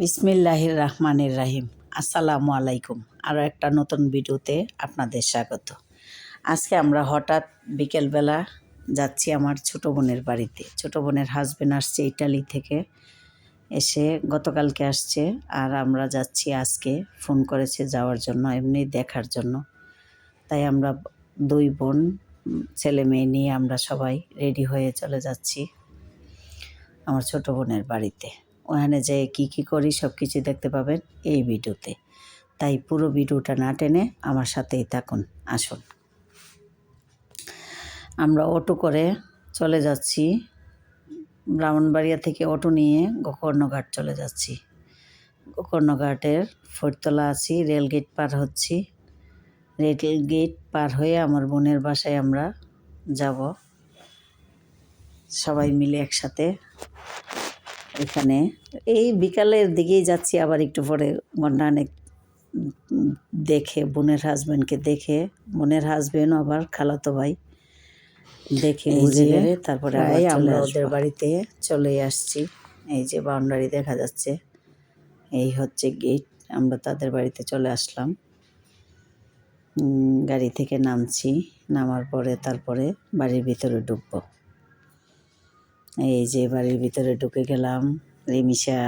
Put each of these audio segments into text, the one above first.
বিসমিল্লাহির রহমানির রাহিম। আসসালামু আলাইকুম। আরও একটা নতুন ভিডিওতে আপনাদের স্বাগত। আজকে আমরা হঠাৎ বিকেলবেলা যাচ্ছি আমার ছোটো বোনের বাড়িতে। ছোটো বোনের হাজবেন্ড আসছে ইটালি থেকে, এসে গতকালকে আসছে, আর আমরা যাচ্ছি আজকে। ফোন করেছে যাওয়ার জন্য, এমনি দেখার জন্য। তাই আমরা দুই বোন, ছেলে মেয়ে নিয়ে আমরা সবাই রেডি হয়ে চলে যাচ্ছি আমার ছোটো বোনের বাড়িতে। ওখানে যেয়ে কী করি সব কিছু দেখতে পাবেন এই ভিডিওতে। তাই পুরো ভিডিওটা না টেনে আমার সাথেই থাকুন। আসুন, আমরা অটো করে চলে যাচ্ছি। ব্রাহ্মণবাড়িয়া থেকে অটো নিয়ে গোকর্ণঘাট চলে যাচ্ছি। গোকর্ণঘাটের ফোরতলা আছি, রেলগেট পার হচ্ছি। রেলগেট পার হয়ে আমার বোনের বাসায় আমরা যাব সবাই মিলে একসাথে। এখানে এই বিকালের দিকেই যাচ্ছি, আবার একটু পরে ঘণ্টাখানেক দেখে বোনের হাজব্যান্ডকে দেখে, বোনের হাজব্যান্ড আবার খালাতো ভাই দেখে বুঝে গেলে তারপরে আমরা ওদের বাড়িতে চলে আসছি। এই যে বাউন্ডারি দেখা যাচ্ছে, এই হচ্ছে গেট। আমরা তাদের বাড়িতে চলে আসলাম। গাড়ি থেকে নামছি, নামার পরে তারপরে বাড়ির ভিতরে ঢুকবো। এই যে বাড়ির ভিতরে ঢুকে গেলাম। রিমিশা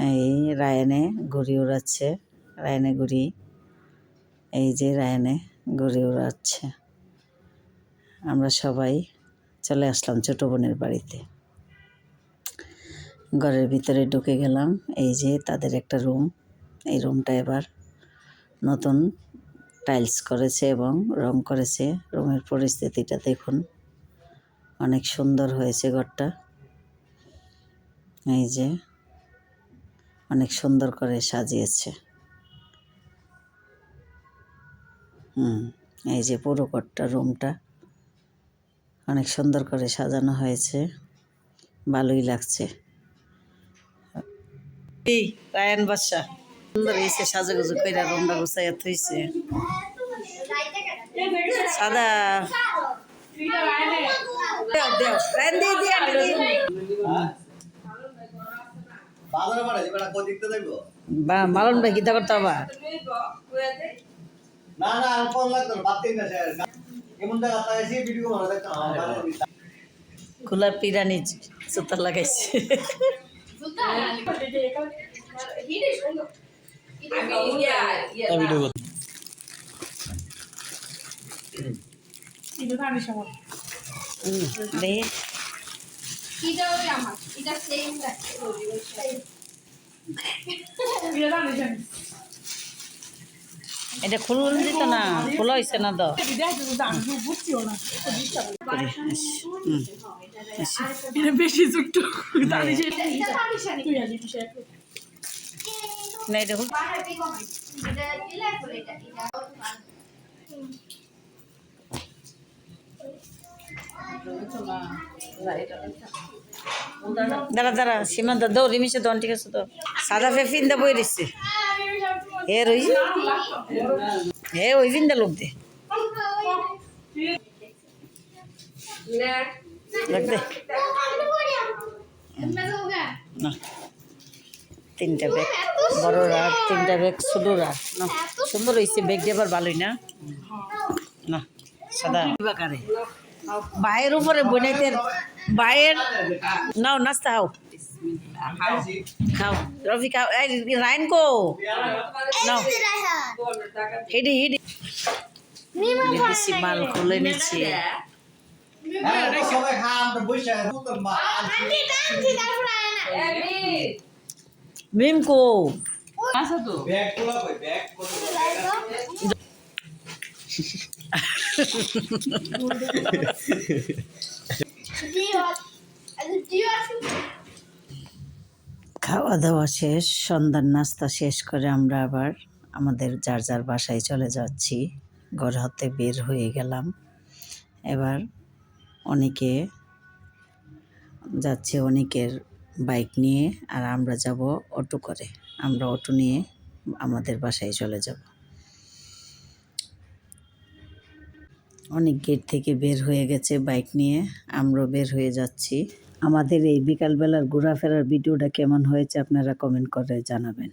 এই রায়ানে ঘুড়ি উড়াচ্ছে, রায়ানে ঘুড়ি, এই যে রায়ানে ঘুড়ি উড়াচ্ছে। আমরা সবাই চলে আসলাম ছোটো বোনের বাড়িতে। ঘরের ভিতরে ঢুকে গেলাম। এই যে তাদের একটা রুম, এই রুমটা এবার নতুন টাইলস করেছে এবং রং করেছে। রুমের পরিস্থিতিটা দেখুন, অনেক সুন্দর হয়েছে ঘরটা। এই যে অনেক সুন্দর করে সাজিয়েছে। এই যে পুরো ঘরটা, রুমটা অনেক সুন্দর করে সাজানো হয়েছে, ভালোই লাগছে। রায়ান বাদশা সুন্দর হয়েছে, সাজাগুজু কইরা রুমটা গুছাইয়া থইছে। সাদা মালন ভাই গীতা করতে আবার খোলা পিরানি জুতা লাগাইছে। এটা খুলুন দিত না, খোলা হয়েছে না তো। বেশি যুক্ত না, এটা দাঁড়া দাঁড়া সীমান্ত দৌ রিমিশে দন, ঠিক আছে তো। সাদা ফে ফিন্দা বই দিচ্ছে হে রই, হে ওই ফিন্দা লোক দে দে না। তিনটা ব্যাগ বড় রাখ, তিনটা ব্যাগ ছোটো রাখ না। সুন্দর হয়েছে ব্যাগ দিয়ে, আবার ভালোই না না সাদা বাকারে বাইয়ের উপরে বনাইতে বাইয়ের নাও নাস্তা খাও খাও রফি খাও। রায়ন কো নাও হিডি হিডি বেশি মাল খুলে নিচ্ছে। মিম কো খাওয়া দাওয়া শেষ, সন্ধ্যার নাস্তা শেষ করে আমরা আবার আমাদের যার যার বাসায় চলে যাচ্ছি। ঘর হতে বের হয়ে গেলাম। এবার অনেকে যাচ্ছে, অনেকের বাইক নিয়ে, আর আমরা যাব অটো করে। আমরা অটো নিয়ে আমাদের বাসায় চলে যাব। অনেক গেট থেকে বের হয়ে গেছে বাইক নিয়ে, আমরাও বের হয়ে যাচ্ছি। আমাদের এই বিকালবেলার ঘোরাফেরার ভিডিওটা কেমন হয়েছে আপনারা কমেন্ট করে জানাবেন।